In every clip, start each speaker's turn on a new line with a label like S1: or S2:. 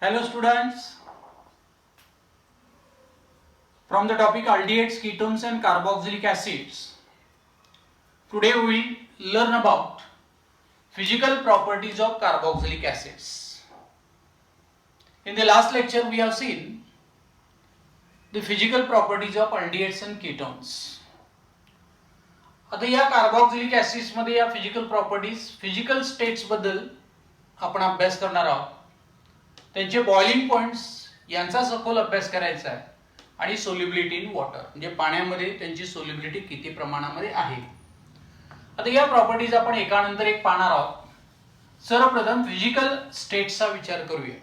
S1: Hello students, from the topic aldehydes, ketones and carboxylic acids. Today we will learn about physical properties of carboxylic acids. In the last lecture we have seen the physical properties of aldehydes and ketones. आता या carboxylic acids मध्ये या physical properties physical states बद्दल आपण अभ्यास करणार आहोत. त्यांचे बॉइलिंग पॉइंट्स यांचा सखोल अभ्यास करायचा आहे आणि सोल्युबिलिटी इन वॉटर म्हणजे पाण्यामध्ये त्यांची सोल्युबिलिटी किती प्रमाणामध्ये आहे. आता या प्रॉपर्टीज आपण एकानंतर एक पाहणार आहोत. सर्वप्रथम फिजिकल स्टेट्सचा विचार करूया.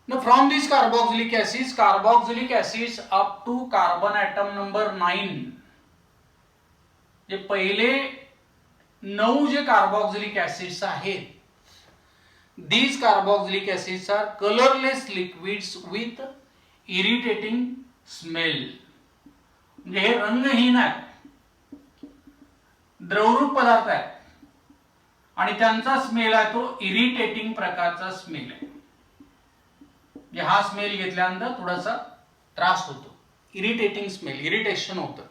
S1: Now from these carboxylic acids up to carbon atom number 9 जे पहिले 9 जे कार्बोक्सिलिक ऍसिड्स आहेत, these carboxylic acids are colorless liquids with irritating smell. म्हणजे हे रंगहीन आहेत, द्रवरूप पदार्थ आहेत आणि त्यांचा स्मेल आहे तो इरिटेटिंग प्रकारचा स्मेल आहे. म्हणजे हा स्मेल घेतल्यानंतर थोडासा त्रास होतो, इरिटेटिंग स्मेल, इरिटेशन होतं.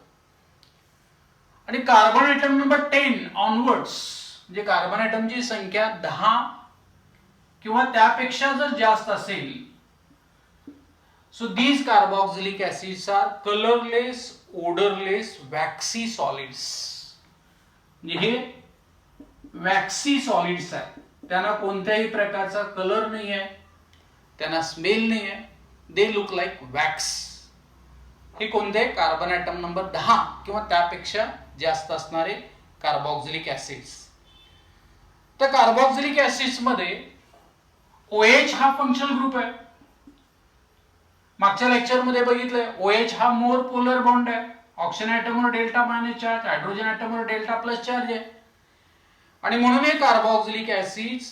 S1: आणि कार्बन ॲटम नंबर 10 ऑनवर्ड्स म्हणजे कार्बन ॲटमची संख्या 10 किंवा त्यापेक्षा जर जास्त असेल, so these carboxylic acids are colourless, odourless, waxy solids. म्हणजे हे वॅक्सी सॉलिड्स आहेत, त्यांना कोणत्याही प्रकारचा कलर नाही आहे, त्यांना स्मेल नाही आहे, दे लुक लाईक वॅक्स. हे कोणते कार्बन ॲटम नंबर 10 किंवा त्यापेक्षा जास्त असणारे कार्बोक्सिलिक ऍसिड्स. तर कार्बोक्सिलिक ऍसिड्स मध्ये OH हा फंक्शनल ग्रुप आहे. मागच्या लेक्चर मध्ये बघितलंय OH हा मोर पोलर बॉन्ड आहे. ऑक्सिजन ॲटमवर डेल्टा मायनस चार्ज, हायड्रोजन ॲटमवर डेल्टा प्लस चार्ज आहे आणि म्हणून हे carboxylic acids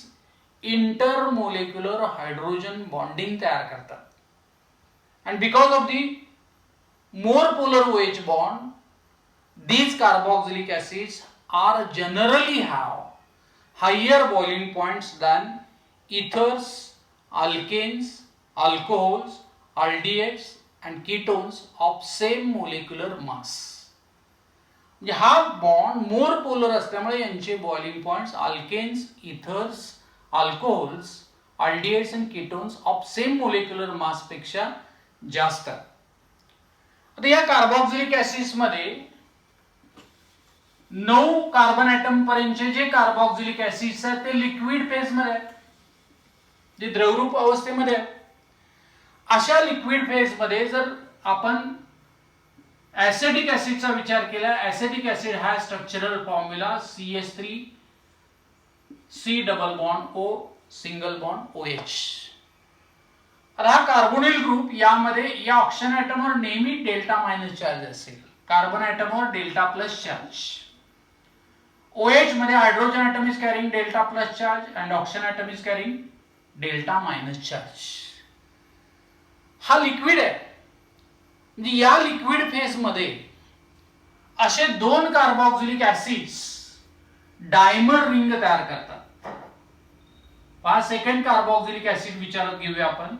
S1: intermolecular hydrogen bonding तयार करतात. and because of the more polar OH bond, these carboxylic acids are generally have higher boiling points than ethers, alkanes, alcohols, aldehydes and ketones of same molecular mass. म्हणजे हा bond मोर polar असल्यामुळे यांचे boiling points alkanes, ethers, alcohols, aldehydes आणि ketones of same molecular mass पेक्षा जास्त. आता या carboxylic acids मध्ये 9 कार्बन ॲटम पर्यंतचे जे कार्बोक्सिलिक ऍसिड्स आहेत ते लिक्विड फेज मध्ये आहेत, जे द्रवरूप अवस्थेमध्ये आहेत. अशा लिक्विड फेज मध्ये जर आपण ऍसिडिक ऍसिडचा विचार केला, ऍसिडिक ऍसिड हा structural formula CH3 C double bond O single bond OH. आता हा कार्बोनिल ग्रुप यामध्ये या ऑक्सिजन ॲटमवर नेहमी डेल्टा मायनस चार्ज असेल, कार्बन ॲटमवर डेल्टा प्लस चार्ज. OH मध्ये hydrogen atom is carrying delta plus charge and oxygen atom is carrying delta minus charge. हा लिक्विड आहे. म्हणजे या लिक्विड फेज मध्ये असे 2 कार्बोक्सिलिक ऍसिड्स डायमर रिंग तयार करतात. पहा, सेकंड कार्बोक्सिलिक ऍसिड विचारात घेऊया आपण,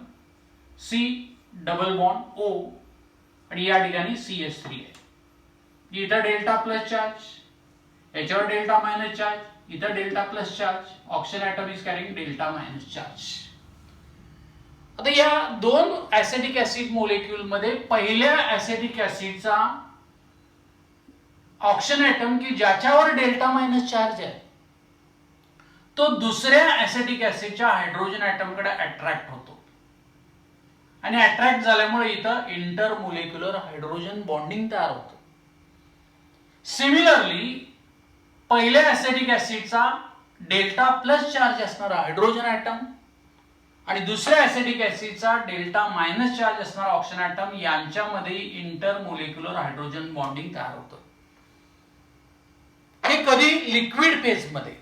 S1: C डबल बॉन्ड O आणि या ठिकाणी CH3 आहे. इथं डेल्टा प्लस चार्ज, याच्यावर डेल्टा मायनस चार्ज, इथं delta plus charge, oxygen atom is carrying delta minus charge. आता या 2 ऍसिडिक ऍसिड मोलेक्युल मध्ये पहिल्या ऍसिडिक ऍसिडचा ऑक्सिजन ॲटम की ज्याच्यावर डेल्टा मायनस चार्ज आहे तो दुसऱ्या ऍसिडिक ऍसिडच्या हायड्रोजन ॲटमकडे अट्रॅक्ट होतो आणि अट्रॅक्ट झाल्यामुळे इथं इंटरमोलेक्युलर हायड्रोजन बॉन्डिंग तयार होतं. सिमिलरली पहिल्या ऍसिडिक ऍसिडचा डेल्टा प्लस चार्ज असणारा हायड्रोजन ॲटम आणि दुसऱ्या ऍसिडिक ऍसिडचा डेल्टा मायनस चार्ज असणारा ऑक्सिजन ॲटम यांच्यामध्ये इंटरमोलेक्युलर हायड्रोजन बॉन्डिंग तयार होतं. हे कधी लिक्विड फेज मध्ये,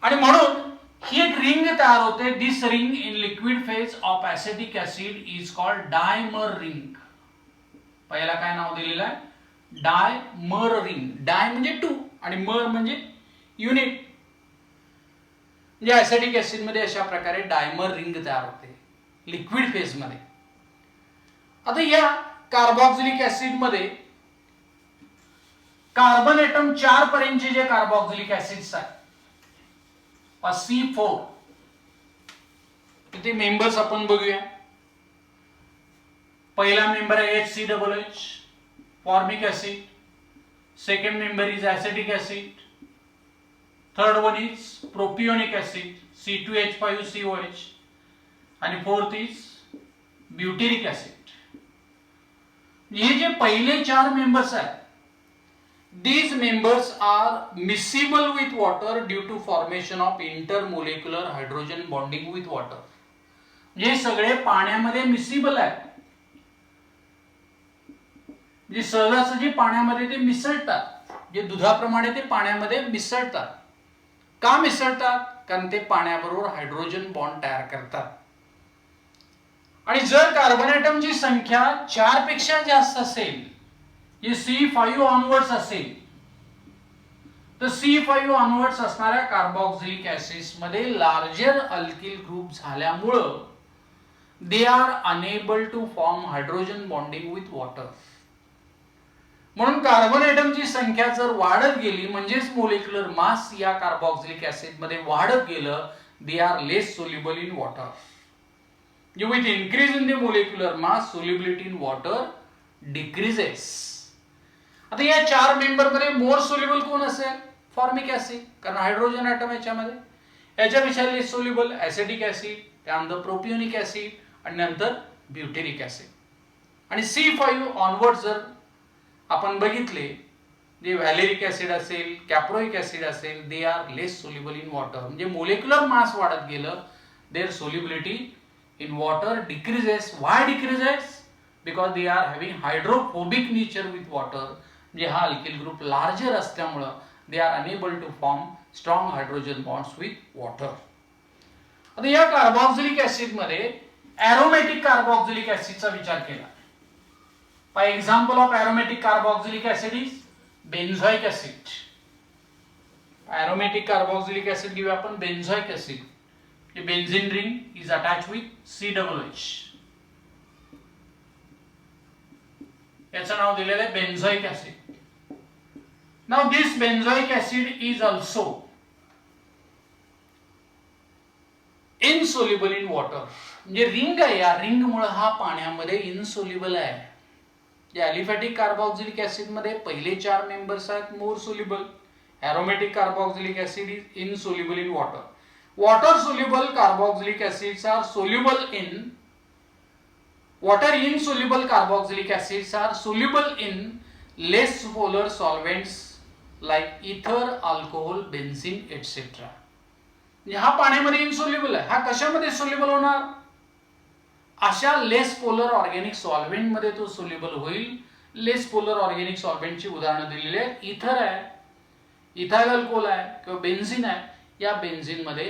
S1: आणि म्हणून ही एक रिंग तयार होते. This ring in liquid phase of acidic acid is called dimer ring. पहिला काय नाव दिलेलं आहे, डायमर रिंग. डाय म्हणजे 2 आणि मर म्हणजे युनिट. म्हणजे ऍसिटिक ऍसिड मध्ये अशा प्रकारे डायमर रिंग तयार होते लिक्विड फेज मध्ये. आता या कार्बोक्सिलिक ऍसिड मध्ये कार्बन एटम 4 पर्यंतचे जे कार्बोक्सिलिक ऍसिड्स आहेत C4 इथे मेंबर्स आपण बघूया. पहिला मेंबर आहे HCOOH formic acid. Second member is acetic acid. Third one is propionic acid C2H5COH आणि फोर्थ इज ब्युटेरिक ऍसिड. हे जे पहिले 4 मेंबर्स आहेत these members are miscible with water due to formation of intermolecular hydrogen bonding with water. हे सगळे पाण्यामध्ये miscible आहेत, जे सहजासहजी पाण्यामध्ये ते मिसळतात, जे दुधाप्रमाणे ते पाण्यामध्ये मिसळतात. का मिसळतात? कारण ते पाण्याबरोबर हायड्रोजन बॉन्ड तयार करतात. आणि जर कार्बन एटमची संख्या 4 पेक्षा जास्त असेल, जे C5 ऑनवर्ड्स असेल, तर C5 ऑनवर्ड्स असणाऱ्या कार्बोक्सिलिक ऍसिड्स मध्ये लार्जर अल्किल ग्रुप झाल्यामुळं they are unable to form hydrogen bonding with water. म्हणून कार्बन एटमची संख्या जर वाढत गेली म्हणजेच मोलिक्युलर मास या कार्बोक्सिलिक ऍसिड मध्ये वाढत गेलं, दे are less soluble in water. With increase in the molecular mass solubility in water decreases. आता या 4 मेंबर मध्ये मोर सोल्युबल कोण असेल? फॉर्मिक ऍसिड, कारण हायड्रोजन ऍटम याच्यामध्ये. याच्यापेक्षा लेस सोल्युबल ऍसिटिक ऍसिड, त्यानंतर प्रोपियोनिक ऍसिड आणि नंतर ब्युटेरिक ऍसिड. आणि C5 ऑनवर्ड जर आपण बघितले, जे व्हॅलेरिक ऍसिड असेल, कॅप्रोइक ऍसिड असेल, they are less soluble in water. म्हणजे मोलिक्युलर मास वाढत गेलं, their solubility in water decreases. Why decreases? Because they are having hydrophobic nature with water. म्हणजे हा अल्किल ग्रुप लार्जर असल्यामुळं they are unable to form strong hydrogen bonds with water. आता या carboxylic acid मध्ये एरोमॅटिक carboxylic ऍसिडचा विचार केला. By example of aromatic carboxylic acid is benzoic acid. Aromatic carboxylic acid घेऊया आपण benzoic acid. The benzene ring is attached with COOH. याचं नाव दिलेलं आहे बेन्झोइक acid. Now this benzoic acid is also insoluble in water. म्हणजे ring आहे, या ring मुळे हा पाण्यामध्ये इनसोल्युबल आहे. जे अलिफॅटिक कार्बोक्सिलिक ऍसिड मध्ये पहिले 4 मेंबर्स आहेत more soluble. Aromatic carboxylic acid is insoluble in water. Water soluble carboxylic acids are soluble in water insoluble carboxylic acids are soluble in less polar solvents like ether, alcohol, benzene, etc. हा पाण्यामध्ये insoluble आहे. हा कशामध्ये soluble होणार? अशा लेस polar organic solvent मध्ये तो soluble होईल. लेस पोलर ऑर्गॅनिक सॉल्व्हेंटची उदाहरणं दिलेली आहेत. इथर आहे, इथाइल अल्कोहोल आहे किंवा बेन्झिन आहे. या बेन्झिन मध्ये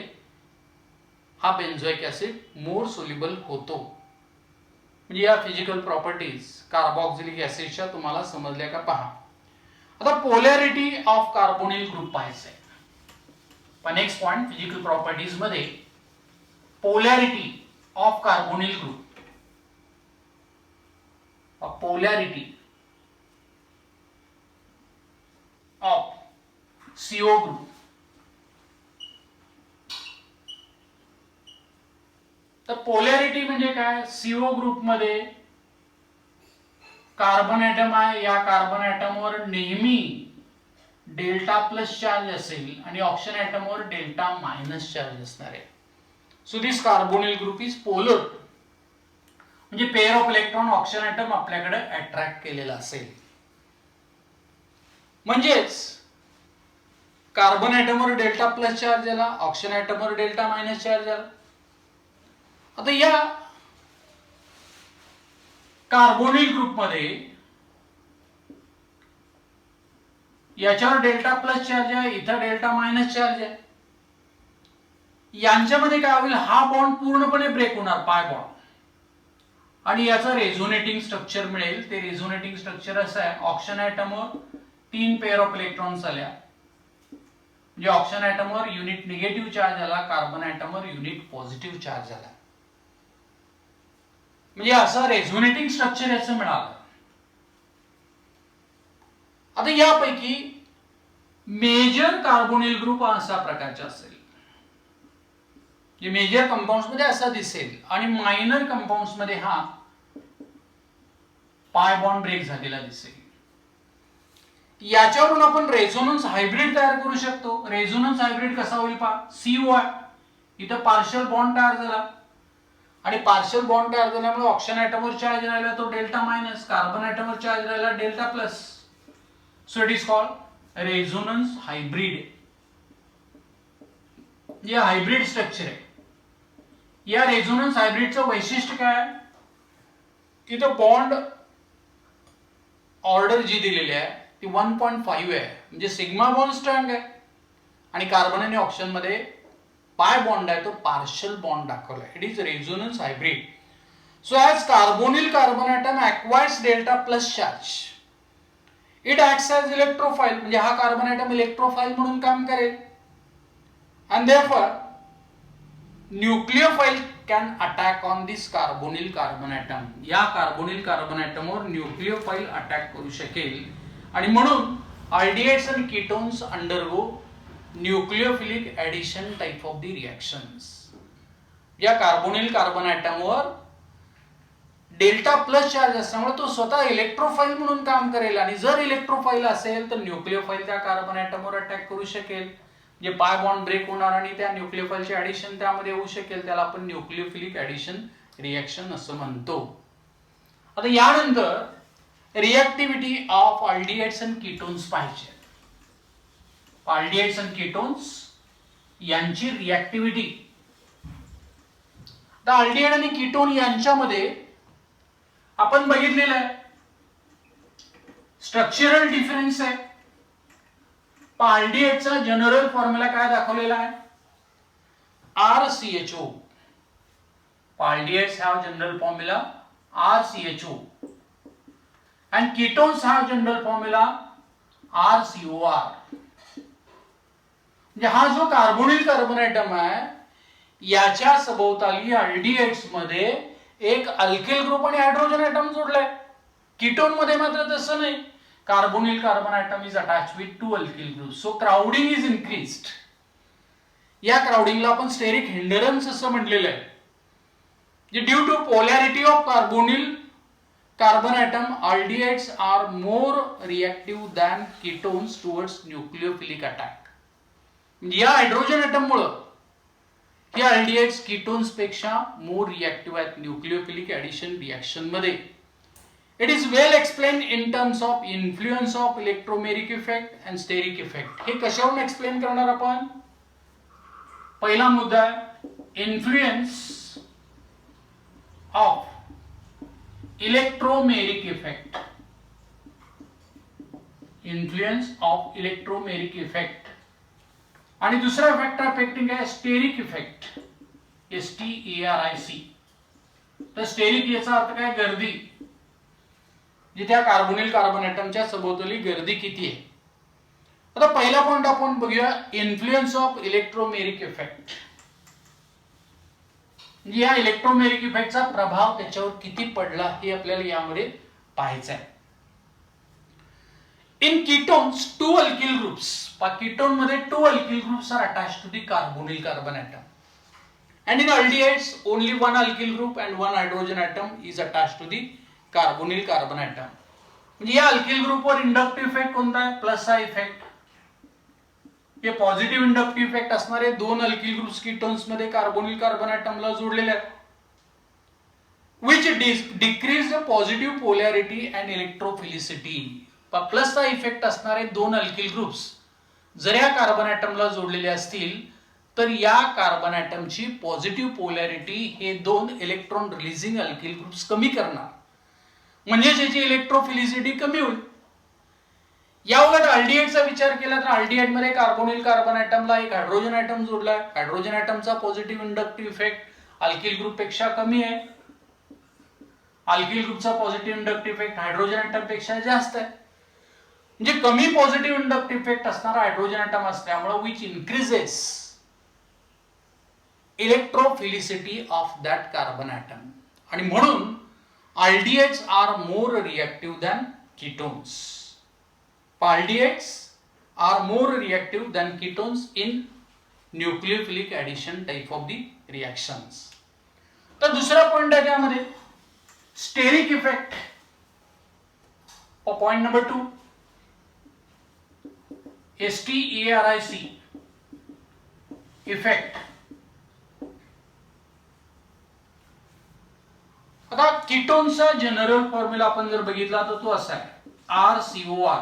S1: हा बेन्झोइक ऍसिड मोर सोल्युबल होतो. म्हणजे या फिजिकल प्रॉपर्टीज कार्बोक्सिलिक ऍसिडच्या तुम्हाला समजल्या का पहा. आता पोलॅरिटी ऑफ कार्बोनिल ग्रुप पाहायचं आहे. पण नेक्स्ट पॉइंट फिजिकल प्रॉपर्टीज मध्ये polarity of carbonyl group. Polarity of CO group. तर पोलॅरिटी म्हणजे काय? CO ग्रुप मध्ये कार्बन ऍटम आहे, या कार्बन ऍटमवर नेहमी डेल्टा प्लस चार्ज असेल आणि ऑक्सिजन ऍटमवर डेल्टा मायनस चार्ज असणार आहे. So this carbonyl group is polar. म्हणजे pair of electron oxygen atom आपल्याकडे अट्रॅक्ट केलेला असेल. म्हणजेच कार्बन ऍटमवर डेल्टा प्लस चार्ज आला, ऑक्सिजन ऍटमवर डेल्टा मायनस चार्ज आला. आता या कार्बोनिल ग्रुप मध्ये याच्यावर डेल्टा प्लस चार्ज आहे, इथं डेल्टा मायनस चार्ज आहे. यांच्यामध्ये काय होईल? हा बॉन्ड पूर्णपणे ब्रेक होणार, पाय बॉन्ड, आणि याचं रेझोनेटिंग स्ट्रक्चर मिळेल. ते रेझोनेटिंग स्ट्रक्चर असं आहे, ऑक्सिजन ऍटमवर 3 पेअर ऑफ इलेक्ट्रॉन्स आल्या, म्हणजे ऑक्सिजन ॲटमवर युनिट निगेटिव्ह चार्ज आला, कार्बन ॲटमवर युनिट पॉझिटिव्ह चार्ज आला. म्हणजे असं रेझोनेटिंग स्ट्रक्चर याचं मिळालं. आता यापैकी मेजर कार्बोनिल ग्रुप असा प्रकारचा असेल, जे मेजर कंपाऊंड्स मध्ये असा दिसेल, आणि मायनर कंपाऊंड्स मध्ये हा पाय बॉन्ड ब्रेक झालेला दिसेल. याच्यावरून आपण रेझोनन्स हायब्रिड तयार करू शकतो. रेझोनन्स हायब्रिड कसा होईल पहा, COI इथं पार्शियल बॉन्ड तयार झाला, आणि पार्शियल बॉन्ड तयार झाल्यामुळे ऑक्सिजन ॲटमवर चार्ज राहिला तो डेल्टा मायनस, कार्बन ॲटमवर चार्ज राहिला delta plus. So it is called resonance hybrid. हे हायब्रिड स्ट्रक्चर आहे. या रेझोनन्स हायब्रिडचं वैशिष्ट्य काय, इथं बॉन्ड ऑर्डर जी दिलेली आहे ती 1.5 आहे, म्हणजे सिग्मा बॉन्ड स्ट्रॉंग आहे, आणि कार्बन आणि ऑक्सिजन मध्ये पाय बॉन्ड आहे तो पार्शियल बॉन्ड दाखवला. It is resonance hybrid. So as carbonyl carbon atom acquires delta plus charge, it acts as electrophile, म्हणजे हा कार्बन ॲटम इलेक्ट्रोफाइल म्हणून काम करेल. and therefore nucleophile can attack on this carbonyl carbon atom. या carbonyl carbon ॲटमवर nucleophile attack करू शकेल, आणि म्हणून अल्डिहाइड्स आणि ketones undergo nucleophilic addition type of the reactions. या कार्बोनिल कार्बन ॲटमवर डेल्टा प्लस चार्ज असल्यामुळे तो स्वतः इलेक्ट्रोफाइल म्हणून काम करेल, आणि जर इलेक्ट्रोफाइल असेल तर न्यूक्लियोफाइल त्या कार्बन ॲटमवर अटॅक करू शकेल, जे पाय बॉन्ड ब्रेक होणार आणि त्या न्यूक्लियोफाइलचे ऍडिशन त्यामध्ये होऊ शकेल. त्याला आपण न्यूक्लियोफिलिक ऍडिशन रिएक्शन असं म्हणतो. आता यानंतर रिएक्टिव्हिटी ऑफ अल्डिहाइड्स अँड कीटोन्स पाहिजे. अल्डिहाइड्स अँड कीटोन्स यांची रिएक्टिव्हिटी. आता अल्डिहाइड आणि कीटोन यांच्यामध्ये आपण बघितलेलं आहे स्ट्रक्चरल डिफरन्स आहे. अल्डिहाइडचा जनरल फॉर्म्युला काय दाखवलेला आहे, RCHO. Aldehydes have general formula RCHO and ketones have general formula RCOR. म्हणजे हा जो कार्बोनिल कार्बन ॲटम आहे याच्या सभोवताली अल्डिहाइड्स मध्ये एक अल्किल ग्रुप आणि हायड्रोजन ॲटम जोडलाय. कीटोन मध्ये मात्र तसं नाही. Carbonyl carbon atom is attached with two alkyl groups. So crowding is increased. या क्राउडिंगला आपण स्टेरिक हिंडरन्स असं म्हटलेलं आहे. Due to polarity of carbonyl carbon atom aldehydes are more reactive than ketones towards nucleophilic attack. या हायड्रोजन ॲटम मुळे हे aldehydes ketones पेक्षा more reactive आहेत न्यूक्लियोफिलिक ऍडिशन रिएक्शन मध्ये. It is well explained in terms of influence of electromeric effect and steric effect. हे कशावरून explain करणार आपण. पहिला मुद्दा आहे influence of electromeric effect. Influence of electromeric effect. आणि दुसरा फॅक्टर अफेक्टिंग आहे स्टेरिक इफेक्ट, STERIC. तर स्टेरिक याचा अर्थ काय, गर्दी. त्या कार्बोनिल कार्बन ॲटमच्या सभोवताली गर्दी किती आहे. आता पहिला पॉइंट आपण बघूया इन्फ्लुएन्स ऑफ इलेक्ट्रोमेरिक इफेक्ट. म्हणजे या इलेक्ट्रोमेरिक इफेक्टचा प्रभाव त्याच्यावर किती पडला हे आपल्याला यामध्ये पाहायचं आहे. In ketones two alkyl groups. Ketone मध्ये two alkyl groups are attached to the carbonyl carbon atom, and in aldehydes only one alkyl group and one hydrogen atom is attached to the carbonyl carbon atom. म्हणजे या alkyl ग्रुपवर inductive effect कोणता आहे, plus हा effect. हे positive inductive effect असणारे दोन alkyl groups ketones मध्ये कार्बोनिल कार्बन ॲटमला जोडलेले आहेत, which decrease the positive polarity and electrophilicity. प्लसचा इफेक्ट असणारे दोन अल्किल ग्रुप्स जर या कार्बन ॲटमला जोडलेले असतील तर या कार्बन ॲटमची पॉझिटिव्ह पोलॅरिटी हे दोन इलेक्ट्रॉन रिलीजिंग अल्किल ग्रुप्स कमी करणार, म्हणजे त्याची इलेक्ट्रोफिलिसिटी कमी होईल. या उलट अल्डिहाइडचा विचार केला तर अल्डिहाइड मध्ये कार्बोनिल कार्बन ॲटमला एक हायड्रोजन ॲटम जोडलाय. हायड्रोजन ॲटमचा positive inductive effect alkyl group पेक्षा कमी आहे. अल्किल ग्रुपचा positive inductive effect hydrogen atom पेक्षा जास्त आहे. म्हणजे कमी पॉझिटिव्ह इंडक्टिव्ह इफेक्ट असणारा हायड्रोजन ॲटम असल्यामुळे which increases electrophilicity of that carbon atom, आणि म्हणून aldehydes are more reactive than ketones. Aldehydes are more reactive than ketones in nucleophilic addition type of the reactions. तर दुसरा point आहे त्यामध्ये steric effect. Point number 2 STERIC effect. आता कीटोनचा general formula आपण जर बघितला तर तो असा आहे RCOR.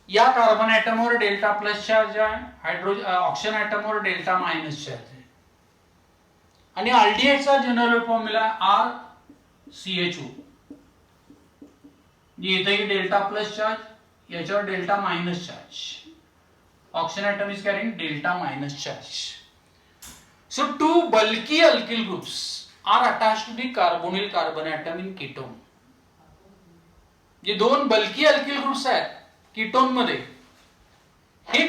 S1: या कार्बन ॲटमवर डेल्टा प्लस चार्ज आहे, हायड्रोजन ऑक्सिजन ॲटमवर डेल्टा मायनस चार्ज आहे, आणि अल्डिहाइडचा जनरल फॉर्म्युला RCHO. इथेही डेल्टा प्लस चार्ज, याच्यावर delta minus charge. Oxygen atom is carrying delta minus charge. So two bulky alkyl groups are attached to the carbonyl carbon atom in ketone. जे दोन bulky alkyl groups आहेत ketone मध्ये, हे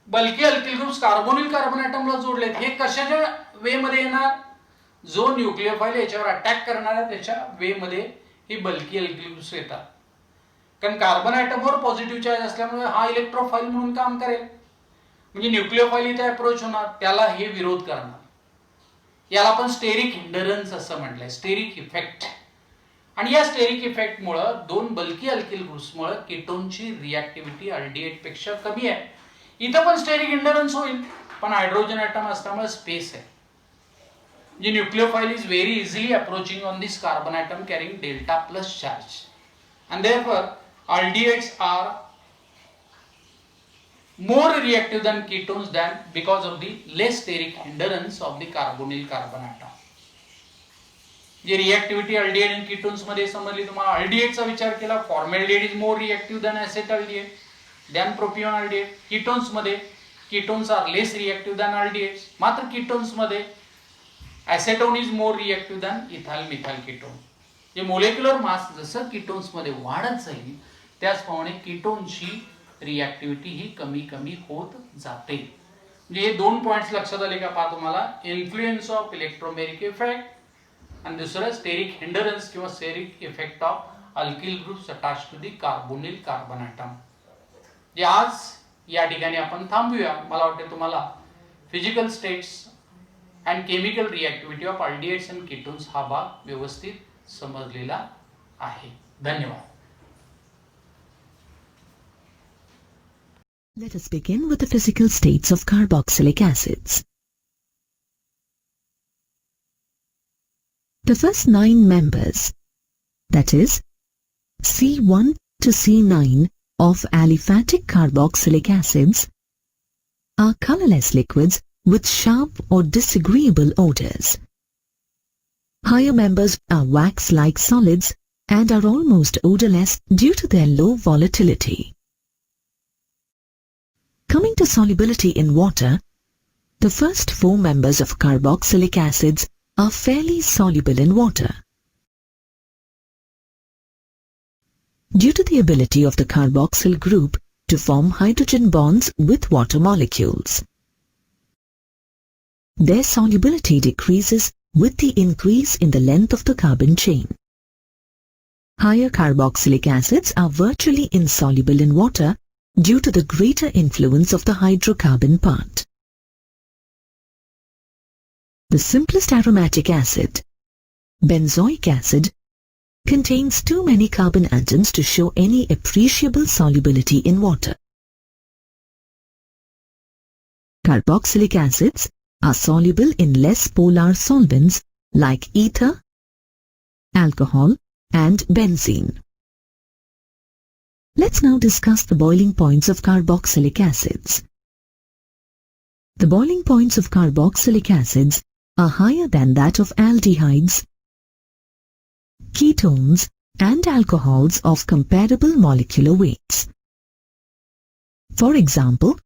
S1: bulky alkyl groups carbonyl carbon ॲटमला जोडलेत. हे कशाच्या वे मध्ये येणार? जो न्यूक्लियोफाइल याच्यावर अटॅक करणार आहे त्याच्या वे मध्ये ही बल्की अल्किल ग्रुप्स येतात. कारण कार्बन ॲटमवर पॉझिटिव्ह चार्ज असल्यामुळे हा इलेक्ट्रोफाइल म्हणून काम करेल, म्हणजे न्यूक्लियोफाइल इथे अप्रोच होणार, त्याला हे विरोध करणार. याला आपण स्टेरिक हिंडरन्स असं म्हटलंय, स्टेरिक इफेक्ट. आणि या स्टेरिक इफेक्ट मुळे दोन बल्की अल्किल ग्रुप्समुळे कीटोनची रिॲक्टिव्हिटी अल्डिहाइड पेक्षा कमी आहे. इथं पण स्टेरिक हिंडरन्स होईल, पण हायड्रोजन ॲटम असल्यामुळे स्पेस आहे. म्हणजे nucleophile is very easily approaching on this carbon atom carrying delta plus charge, and therefore aldehydes are more reactive than ketones than because of the less steric hindrance of the carbonyl carbon atom. जे रिएक्टिव्हिटी aldehyde आणि ketones मध्ये समजली तुम्हाला. अल्डिहाइडचा विचार केला, formaldehyde is more reactive than acetaldehyde than propionaldehyde. Ketones मध्ये ketones are less reactive than aldehydes. मात्र कीटोन्स मध्ये acetone is more reactive than ethyl methyl ketone. जे मोलेक्युलर मास जसं कीटोन्स मध्ये वाढत जाईल त्याचप्रमाणे कीटोनची रिॲक्टिव्हिटी ही कमी कमी होत जाते. म्हणजे हे दोन पॉइंट्स लक्षात आले का पहा तुम्हाला? इन्फ्लुएन्स ऑफ इलेक्ट्रोमेरिक इफेक्ट आणि दुसरं स्टेरिक हिंडरन्स किंवा steric effect of alkyl groups attach to the carbonyl carbon atom. जे आज या ठिकाणी आपण थांबूया. मला वाटते तुम्हाला physical states and chemical reactivity of aldehydes and ketones हा भाग व्यवस्थित समजलेला आहे. धन्यवाद.
S2: Let us begin with the physical states of carboxylic acids. The first 9 members, that is C1 to C9 of aliphatic carboxylic acids, are colorless liquids with sharp or disagreeable odors. Higher members are wax-like solids and are almost odorless due to their low volatility. Coming to solubility in water, the first 4 members of carboxylic acids are fairly soluble in water. Due to the ability of the carboxyl group to form hydrogen bonds with water molecules, their solubility decreases with the increase in the length of the carbon chain. Higher carboxylic acids are virtually insoluble in water due to the greater influence of the hydrocarbon part. The simplest aromatic acid, benzoic acid, contains too many carbon atoms to show any appreciable solubility in water. Carboxylic acids are soluble in less polar solvents like ether, alcohol, and benzene. Let's now discuss the boiling points of carboxylic acids. The boiling points of carboxylic acids are higher than that of aldehydes, ketones, and alcohols of comparable molecular weights. For example,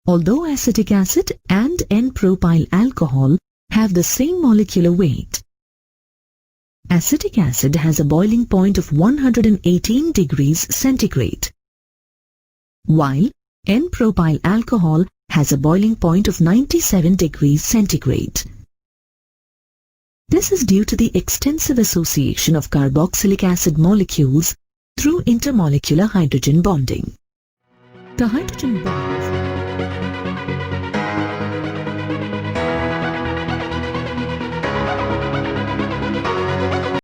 S2: although acetic acid and N-propyl alcohol have the same molecular weight, Acetic acid has a boiling point of 118 degrees centigrade, while N-propyl alcohol has a boiling point of 97 degrees centigrade. This is due to the extensive association of carboxylic acid molecules through intermolecular hydrogen bonding. The hydrogen bonds